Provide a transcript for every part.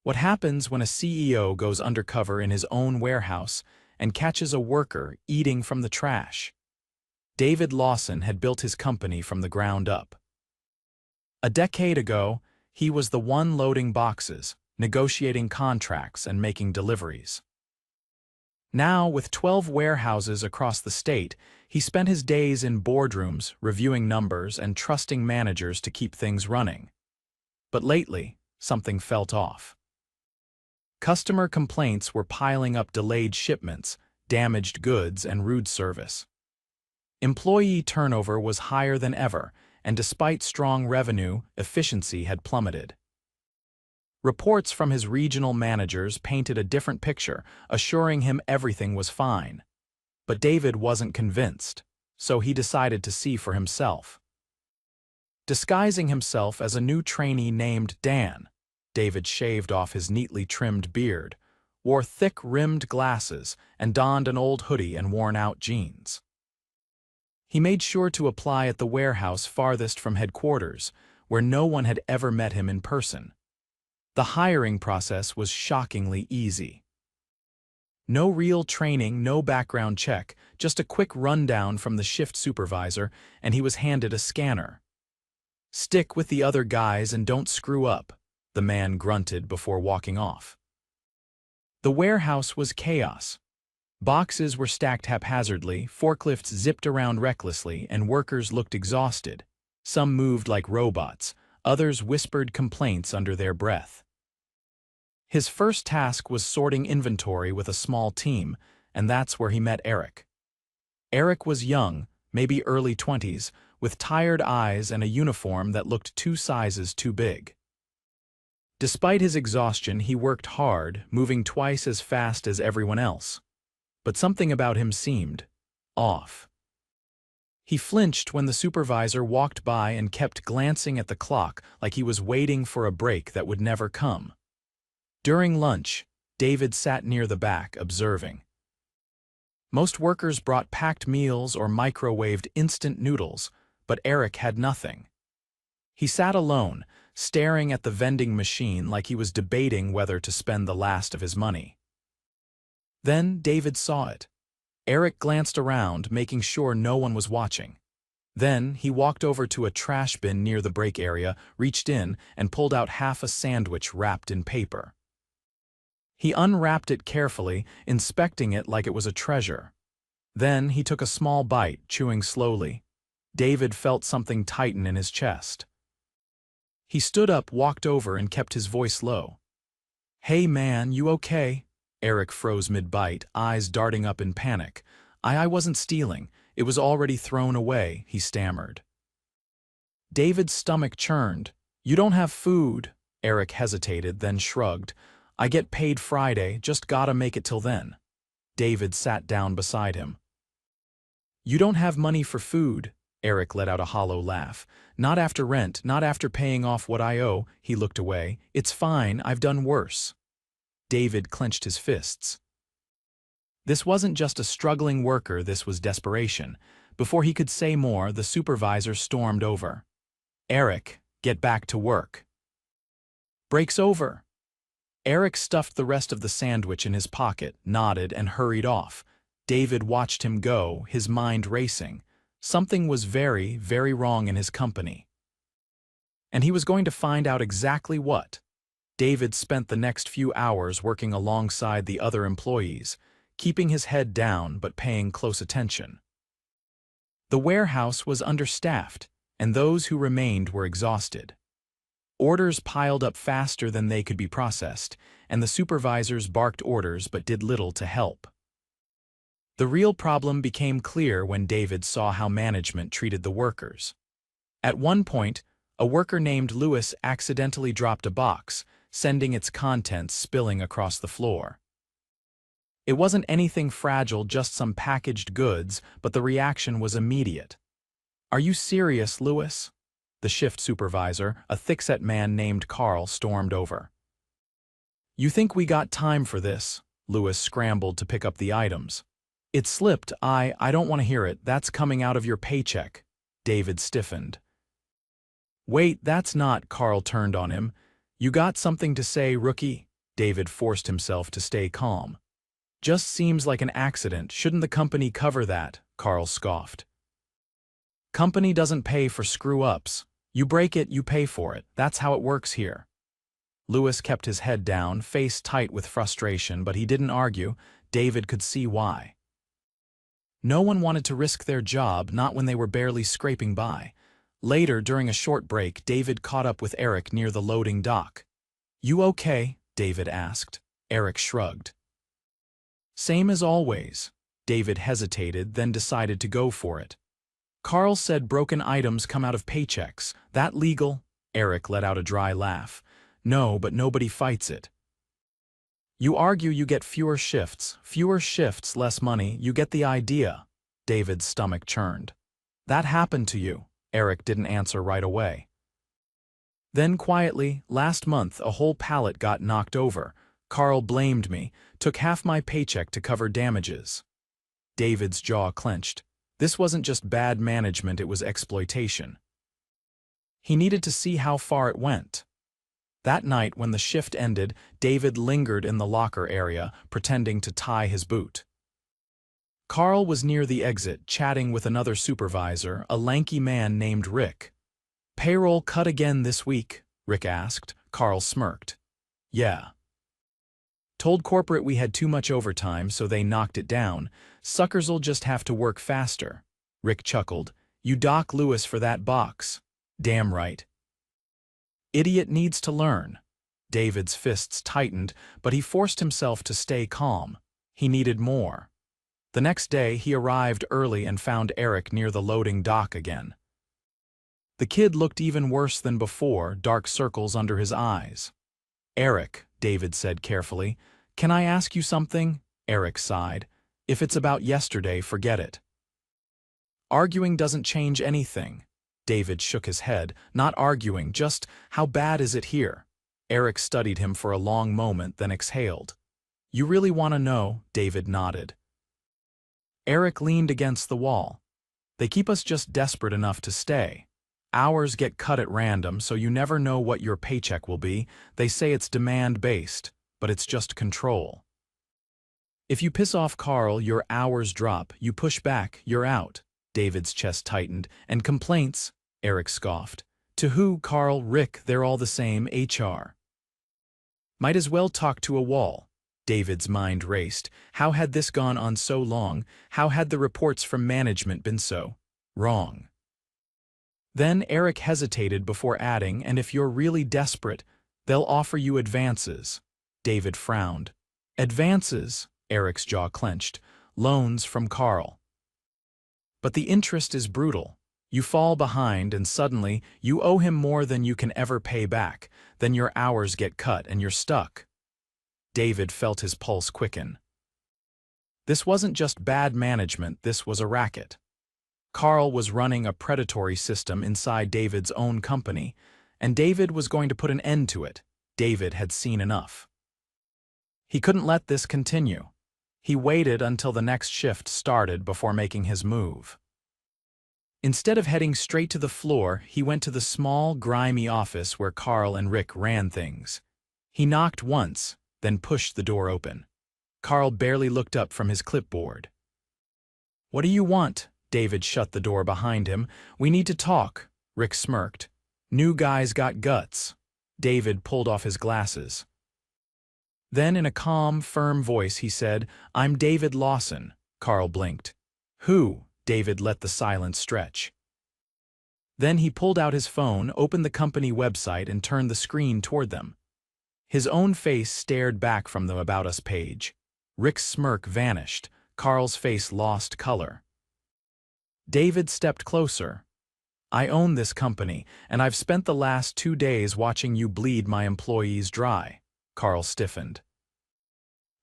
What happens when a CEO goes undercover in his own warehouse and catches a worker eating from the trash? David Lawson had built his company from the ground up. A decade ago, he was the one loading boxes, negotiating contracts, and making deliveries. Now, with 12 warehouses across the state, he spent his days in boardrooms, reviewing numbers and trusting managers to keep things running. But lately, something felt off. Customer complaints were piling up: delayed shipments, damaged goods, and rude service. Employee turnover was higher than ever, and despite strong revenue, efficiency had plummeted. Reports from his regional managers painted a different picture, assuring him everything was fine. But David wasn't convinced, so he decided to see for himself. Disguising himself as a new trainee named Dan, David shaved off his neatly trimmed beard, wore thick-rimmed glasses, and donned an old hoodie and worn-out jeans. He made sure to apply at the warehouse farthest from headquarters, where no one had ever met him in person. The hiring process was shockingly easy. No real training, no background check, just a quick rundown from the shift supervisor, and he was handed a scanner. "Stick with the other guys and don't screw up," the man grunted before walking off. The warehouse was chaos. Boxes were stacked haphazardly, forklifts zipped around recklessly, and workers looked exhausted. Some moved like robots, others whispered complaints under their breath. His first task was sorting inventory with a small team, and that's where he met Eric. Eric was young, maybe early 20s, with tired eyes and a uniform that looked 2 sizes too big. Despite his exhaustion, he worked hard, moving twice as fast as everyone else. But something about him seemed off. He flinched when the supervisor walked by and kept glancing at the clock like he was waiting for a break that would never come. During lunch, David sat near the back, observing. Most workers brought packed meals or microwaved instant noodles, but Eric had nothing. He sat alone, staring at the vending machine like he was debating whether to spend the last of his money. Then David saw it. Eric glanced around, making sure no one was watching. Then he walked over to a trash bin near the break area, reached in, and pulled out half a sandwich wrapped in paper. He unwrapped it carefully, inspecting it like it was a treasure. Then he took a small bite, chewing slowly. David felt something tighten in his chest. He stood up, walked over, and kept his voice low. "Hey man, you okay?" Eric froze mid-bite, eyes darting up in panic. I wasn't stealing. It was already thrown away," he stammered. David's stomach churned. "You don't have food?" Eric hesitated, then shrugged. "I get paid Friday, just gotta make it till then." David sat down beside him. "You don't have money for food?" Eric let out a hollow laugh. "Not after rent, not after paying off what I owe." He looked away. "It's fine, I've done worse." David clenched his fists. This wasn't just a struggling worker, this was desperation. Before he could say more, the supervisor stormed over. "Eric, get back to work." "Break's over." Eric stuffed the rest of the sandwich in his pocket, nodded, and hurried off. David watched him go, his mind racing. Something was very, very wrong in his company. And he was going to find out exactly what. David spent the next few hours working alongside the other employees, keeping his head down but paying close attention. The warehouse was understaffed, and those who remained were exhausted. Orders piled up faster than they could be processed, and the supervisors barked orders but did little to help. The real problem became clear when David saw how management treated the workers. At one point, a worker named Lewis accidentally dropped a box, sending its contents spilling across the floor. It wasn't anything fragile, just some packaged goods, but the reaction was immediate. "Are you serious, Lewis?" The shift supervisor, a thick-set man named Carl, stormed over. "You think we got time for this?" Lewis scrambled to pick up the items. "It slipped. I don't want to hear it. That's coming out of your paycheck." David stiffened. "Wait, that's not," Carl turned on him. "You got something to say, rookie?" David forced himself to stay calm. Just seems like an accident. Shouldn't the company cover that? Carl scoffed. Company doesn't pay for screw-ups. You break it, you pay for it. That's how it works here. Lewis kept his head down, face tight with frustration, but he didn't argue. David could see why. No one wanted to risk their job, not when they were barely scraping by. Later, during a short break, David caught up with Eric near the loading dock. "You okay?" David asked. Eric shrugged. "Same as always." David hesitated, then decided to go for it. "Carl said broken items come out of paychecks. That legal?" Eric let out a dry laugh. "No, but nobody fights it." "You argue you get fewer shifts, less money, you get the idea." David's stomach churned. "That happened to you." Eric didn't answer right away. Then quietly, "Last month a whole pallet got knocked over. Carl blamed me, took half my paycheck to cover damages." David's jaw clenched. This wasn't just bad management, it was exploitation. He needed to see how far it went. That night, when the shift ended, David lingered in the locker area, pretending to tie his boot. Carl was near the exit, chatting with another supervisor, a lanky man named Rick. "Payroll cut again this week?" Rick asked. Carl smirked. "Yeah. Told corporate we had too much overtime, so they knocked it down. Suckers'll just have to work faster." Rick chuckled. "You dock Lewis for that box." "Damn right. Idiot needs to learn." David's fists tightened, but he forced himself to stay calm. He needed more. The next day, he arrived early and found Eric near the loading dock again. The kid looked even worse than before, dark circles under his eyes. "Eric," David said carefully, "can I ask you something?" Eric sighed. "If it's about yesterday, forget it." "Arguing doesn't change anything." David shook his head. "Not arguing, just how bad is it here?" Eric studied him for a long moment, then exhaled. "You really want to know?" David nodded. Eric leaned against the wall. "They keep us just desperate enough to stay. Hours get cut at random, so you never know what your paycheck will be. They say it's demand-based, but it's just control. If you piss off Carl, your hours drop. You push back, you're out." David's chest tightened. "And complaints?" Eric scoffed. "To who? Carl, Rick, they're all the same, HR. Might as well talk to a wall." David's mind raced. How had this gone on so long? How had the reports from management been so wrong? Then Eric hesitated before adding, "And if you're really desperate, they'll offer you advances." David frowned. "Advances?" Eric's jaw clenched. "Loans from Carl. But the interest is brutal. You fall behind and suddenly you owe him more than you can ever pay back. Then your hours get cut and you're stuck." David felt his pulse quicken. This wasn't just bad management, this was a racket. Carl was running a predatory system inside David's own company, and David was going to put an end to it. David had seen enough. He couldn't let this continue. He waited until the next shift started before making his move. Instead of heading straight to the floor, he went to the small, grimy office where Carl and Rick ran things. He knocked once, then pushed the door open. Carl barely looked up from his clipboard. "What do you want?" David shut the door behind him. "We need to talk." Rick smirked. "New guy's got guts." David pulled off his glasses. Then in a calm, firm voice he said, "I'm David Lawson." Carl blinked. "Who?" David let the silence stretch. Then he pulled out his phone, opened the company website, and turned the screen toward them. His own face stared back from the About Us page. Rick's smirk vanished. Carl's face lost color. David stepped closer. "I own this company, and I've spent the last 2 days watching you bleed my employees dry." Carl stiffened.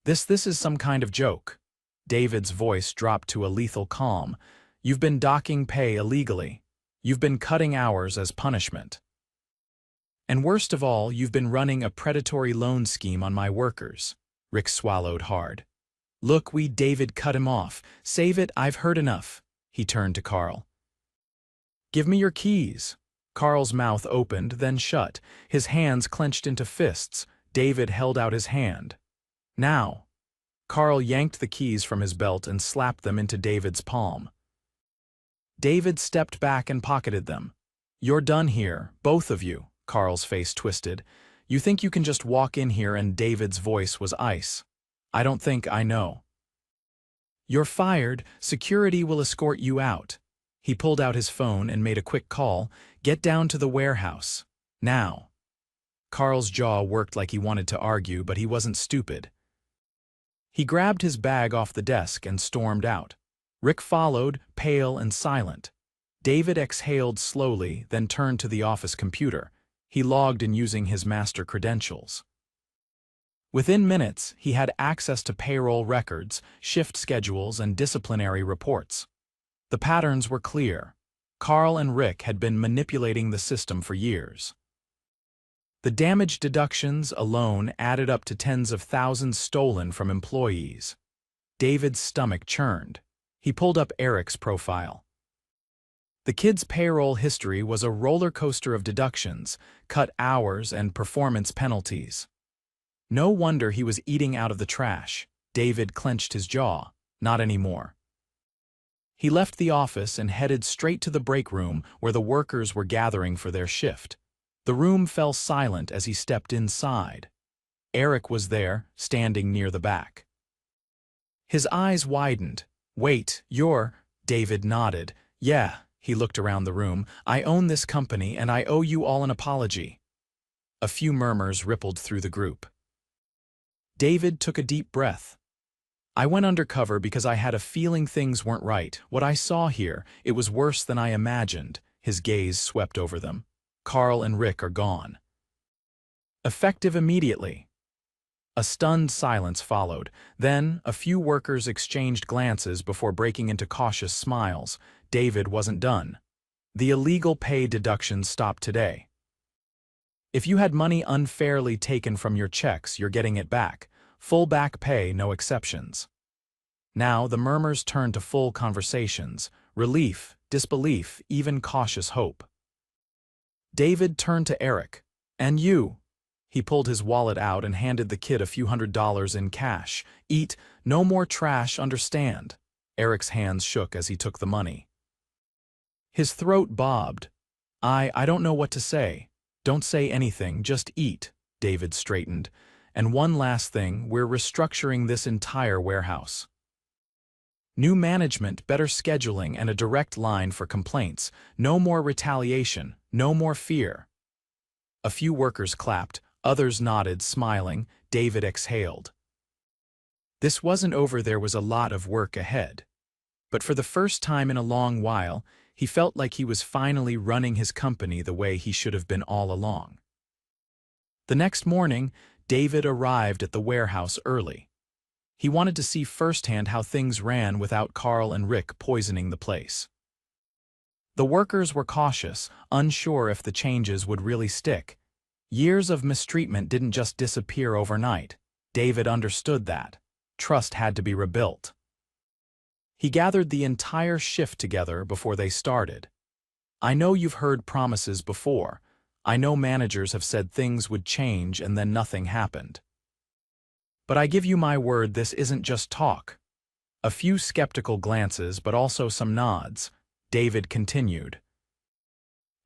This is some kind of joke." David's voice dropped to a lethal calm. "You've been docking pay illegally. You've been cutting hours as punishment. And worst of all, you've been running a predatory loan scheme on my workers." Rick swallowed hard. "Look, David cut him off. "Save it, I've heard enough." He turned to Carl. "Give me your keys." Carl's mouth opened, then shut. His hands clenched into fists. David held out his hand. Now. Carl yanked the keys from his belt and slapped them into David's palm. David stepped back and pocketed them. You're done here, both of you, Carl's face twisted. You think you can just walk in here? And David's voice was ice. I don't think I know. You're fired. Security will escort you out. He pulled out his phone and made a quick call. Get down to the warehouse. Now. Carl's jaw worked like he wanted to argue, but he wasn't stupid. He grabbed his bag off the desk and stormed out. Rick followed, pale and silent. David exhaled slowly, then turned to the office computer. He logged in using his master credentials. Within minutes, he had access to payroll records, shift schedules, and disciplinary reports. The patterns were clear. Carl and Rick had been manipulating the system for years. The damage deductions alone added up to tens of thousands stolen from employees. David's stomach churned. He pulled up Eric's profile. The kid's payroll history was a roller coaster of deductions, cut hours, and performance penalties. No wonder he was eating out of the trash. David clenched his jaw. Not anymore. He left the office and headed straight to the break room where the workers were gathering for their shift. The room fell silent as he stepped inside. Eric was there, standing near the back. His eyes widened. Wait, you're… David nodded. Yeah, he looked around the room. I own this company and I owe you all an apology. A few murmurs rippled through the group. David took a deep breath. I went undercover because I had a feeling things weren't right. What I saw here, it was worse than I imagined. His gaze swept over them. Carl and Rick are gone. Effective immediately. A stunned silence followed. Then, a few workers exchanged glances before breaking into cautious smiles. David wasn't done. The illegal pay deductions stopped today. If you had money unfairly taken from your checks, you're getting it back. Full back pay, no exceptions. Now, the murmurs turned to full conversations. Relief, disbelief, even cautious hope. David turned to Eric. And you? He pulled his wallet out and handed the kid a few $100s in cash. Eat, no more trash, understand? Eric's hands shook as he took the money. His throat bobbed. I don't know what to say. Don't say anything, just eat. David straightened. And one last thing, we're restructuring this entire warehouse. New management, better scheduling, and a direct line for complaints. No more retaliation, no more fear. A few workers clapped, others nodded, smiling. David exhaled. This wasn't over. There was a lot of work ahead. But for the first time in a long while, he felt like he was finally running his company the way he should have been all along. The next morning, David arrived at the warehouse early. He wanted to see firsthand how things ran without Carl and Rick poisoning the place. The workers were cautious, unsure if the changes would really stick. Years of mistreatment didn't just disappear overnight. David understood that. Trust had to be rebuilt. He gathered the entire shift together before they started. I know you've heard promises before. I know managers have said things would change and then nothing happened. But I give you my word, this isn't just talk. A few skeptical glances, but also some nods. David continued.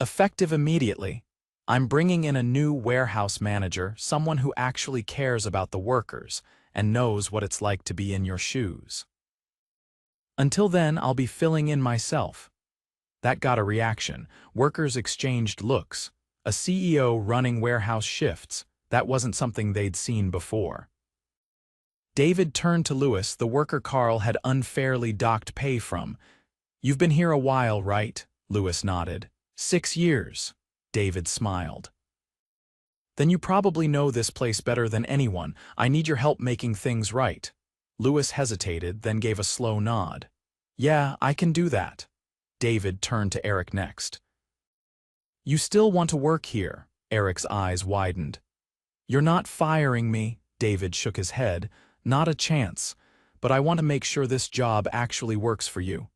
Effective immediately. I'm bringing in a new warehouse manager, someone who actually cares about the workers and knows what it's like to be in your shoes. Until then, I'll be filling in myself. That got a reaction. Workers exchanged looks. A CEO running warehouse shifts. That wasn't something they'd seen before. David turned to Lewis, the worker Carl had unfairly docked pay from. You've been here a while, right? Lewis nodded. 6 years. David smiled. Then you probably know this place better than anyone. I need your help making things right. Lewis hesitated, then gave a slow nod. Yeah, I can do that. David turned to Eric next. You still want to work here? Eric's eyes widened. You're not firing me? David shook his head. Not a chance, but I want to make sure this job actually works for you.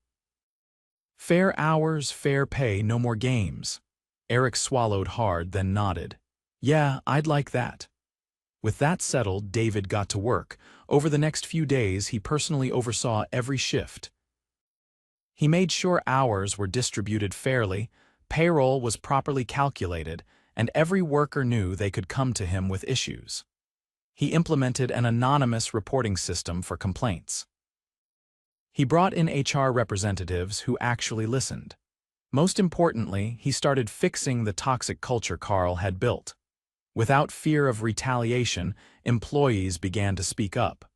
Fair hours, fair pay, no more games. Eric swallowed hard, then nodded. Yeah, I'd like that. With that settled, David got to work. Over the next few days, he personally oversaw every shift. He made sure hours were distributed fairly, payroll was properly calculated, and every worker knew they could come to him with issues. He implemented an anonymous reporting system for complaints. He brought in HR representatives who actually listened. Most importantly, he started fixing the toxic culture Carl had built. Without fear of retaliation, employees began to speak up.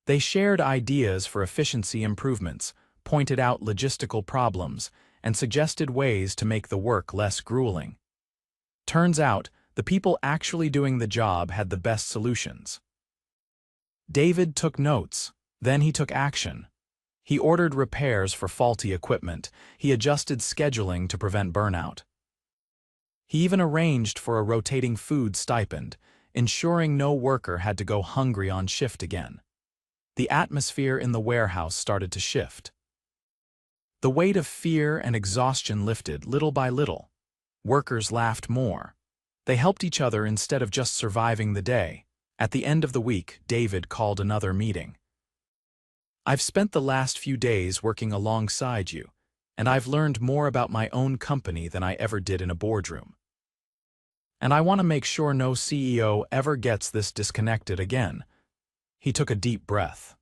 They shared ideas for efficiency improvements, pointed out logistical problems, and suggested ways to make the work less grueling. Turns out, the people actually doing the job had the best solutions. David took notes, then he took action. He ordered repairs for faulty equipment, he adjusted scheduling to prevent burnout. He even arranged for a rotating food stipend, ensuring no worker had to go hungry on shift again. The atmosphere in the warehouse started to shift. The weight of fear and exhaustion lifted little by little. Workers laughed more. They helped each other instead of just surviving the day. At the end of the week, David called another meeting. "I've spent the last few days working alongside you, and I've learned more about my own company than I ever did in a boardroom. And I want to make sure no CEO ever gets this disconnected again." He took a deep breath.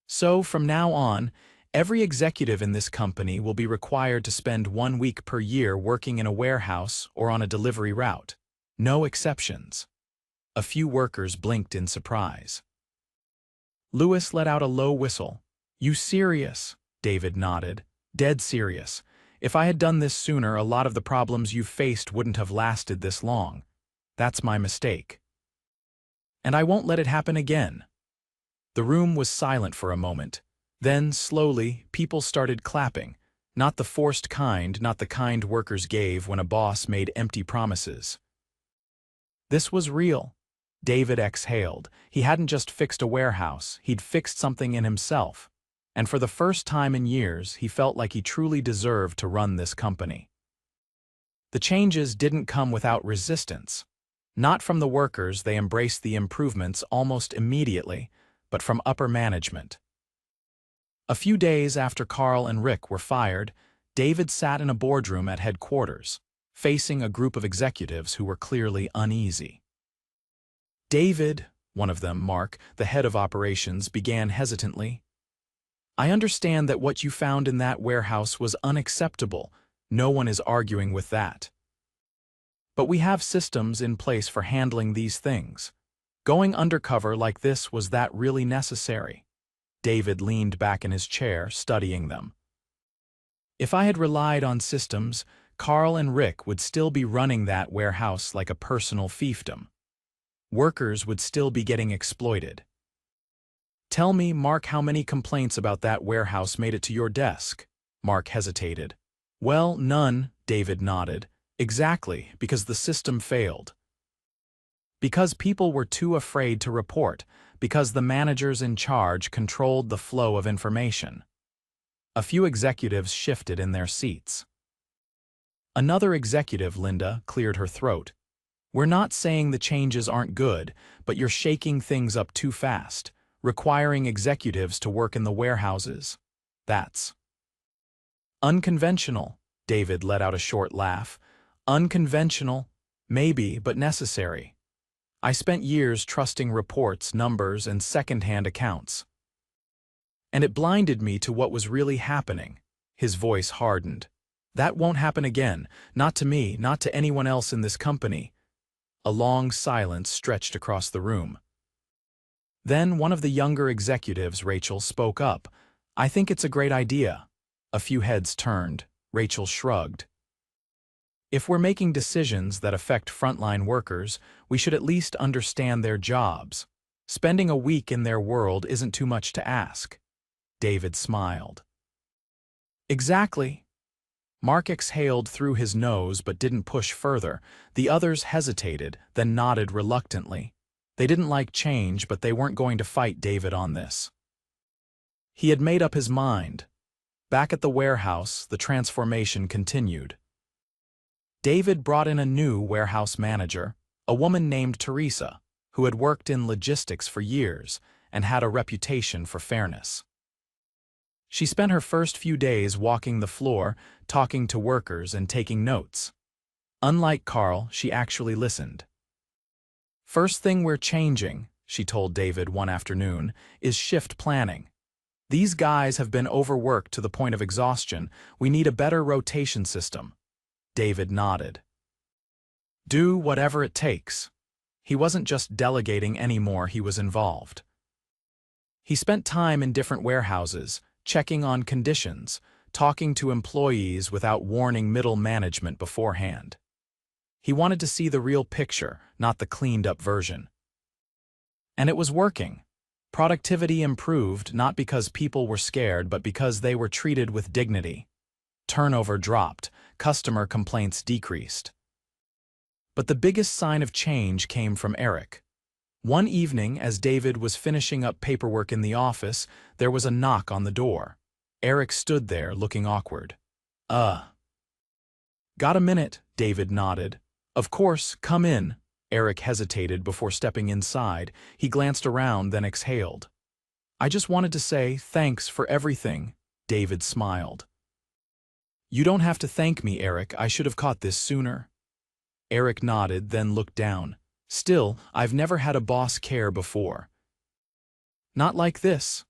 "So, from now on, every executive in this company will be required to spend 1 week per year working in a warehouse or on a delivery route. No exceptions." A few workers blinked in surprise. Lewis let out a low whistle. "You serious?" David nodded. "Dead serious. If I had done this sooner, a lot of the problems you've faced wouldn't have lasted this long. That's my mistake. And I won't let it happen again." The room was silent for a moment. Then, slowly, people started clapping. Not the forced kind, not the kind workers gave when a boss made empty promises. This was real. David exhaled. He hadn't just fixed a warehouse, he'd fixed something in himself. And for the first time in years, he felt like he truly deserved to run this company. The changes didn't come without resistance. Not from the workers, they embraced the improvements almost immediately, but from upper management. A few days after Carl and Rick were fired, David sat in a boardroom at headquarters, facing a group of executives who were clearly uneasy. "David," one of them, Mark, the head of operations, began hesitantly, "I understand that what you found in that warehouse was unacceptable. No one is arguing with that. But we have systems in place for handling these things. Going undercover like this, was that really necessary?" David leaned back in his chair, studying them. "If I had relied on systems, Carl and Rick would still be running that warehouse like a personal fiefdom. Workers would still be getting exploited. Tell me, Mark, how many complaints about that warehouse made it to your desk?" Mark hesitated. "Well, none," David nodded. "Exactly, because the system failed. Because people were too afraid to report, because the managers in charge controlled the flow of information." A few executives shifted in their seats. Another executive, Linda, cleared her throat. "We're not saying the changes aren't good, but you're shaking things up too fast, requiring executives to work in the warehouses. That's unconventional." David let out a short laugh. "Unconventional, maybe, but necessary. I spent years trusting reports, numbers, and second-hand accounts. And it blinded me to what was really happening." His voice hardened. "That won't happen again, not to me, not to anyone else in this company." A long silence stretched across the room. Then one of the younger executives, Rachel, spoke up. "I think it's a great idea." A few heads turned. Rachel shrugged. "If we're making decisions that affect frontline workers, we should at least understand their jobs. Spending a week in their world isn't too much to ask." David smiled. "Exactly." Mark exhaled through his nose but didn't push further. The others hesitated, then nodded reluctantly. They didn't like change, but they weren't going to fight David on this. He had made up his mind. Back at the warehouse, the transformation continued. David brought in a new warehouse manager, a woman named Teresa, who had worked in logistics for years and had a reputation for fairness. She spent her first few days walking the floor, talking to workers and taking notes. Unlike Carl, she actually listened. "First thing we're changing," she told David one afternoon, "is shift planning. These guys have been overworked to the point of exhaustion. We need a better rotation system." David nodded. Do whatever it takes. He wasn't just delegating anymore, he was involved. He spent time in different warehouses, checking on conditions, talking to employees without warning middle management beforehand. He wanted to see the real picture, not the cleaned-up version. And it was working. Productivity improved not because people were scared, but because they were treated with dignity. Turnover dropped, customer complaints decreased. But the biggest sign of change came from Eric. One evening, as David was finishing up paperwork in the office, there was a knock on the door. Eric stood there, looking awkward. Got a minute?" David nodded. "Of course, come in." Eric hesitated before stepping inside. He glanced around, then exhaled. "I just wanted to say thanks for everything." David smiled. "You don't have to thank me, Eric. I should have caught this sooner." Eric nodded, then looked down. "Still, I've never had a boss care before." "Not like this."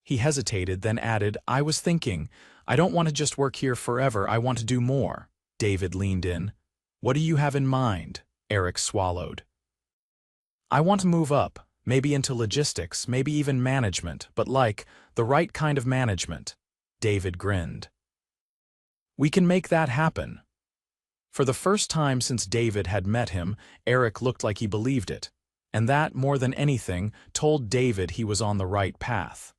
He hesitated, then added, "I was thinking, I don't want to just work here forever, I want to do more." David leaned in. "What do you have in mind?" Eric swallowed. "I want to move up, maybe into logistics, maybe even management, but like, the right kind of management." David grinned. "We can make that happen." For the first time since David had met him, Eric looked like he believed it, and that, more than anything, told David he was on the right path.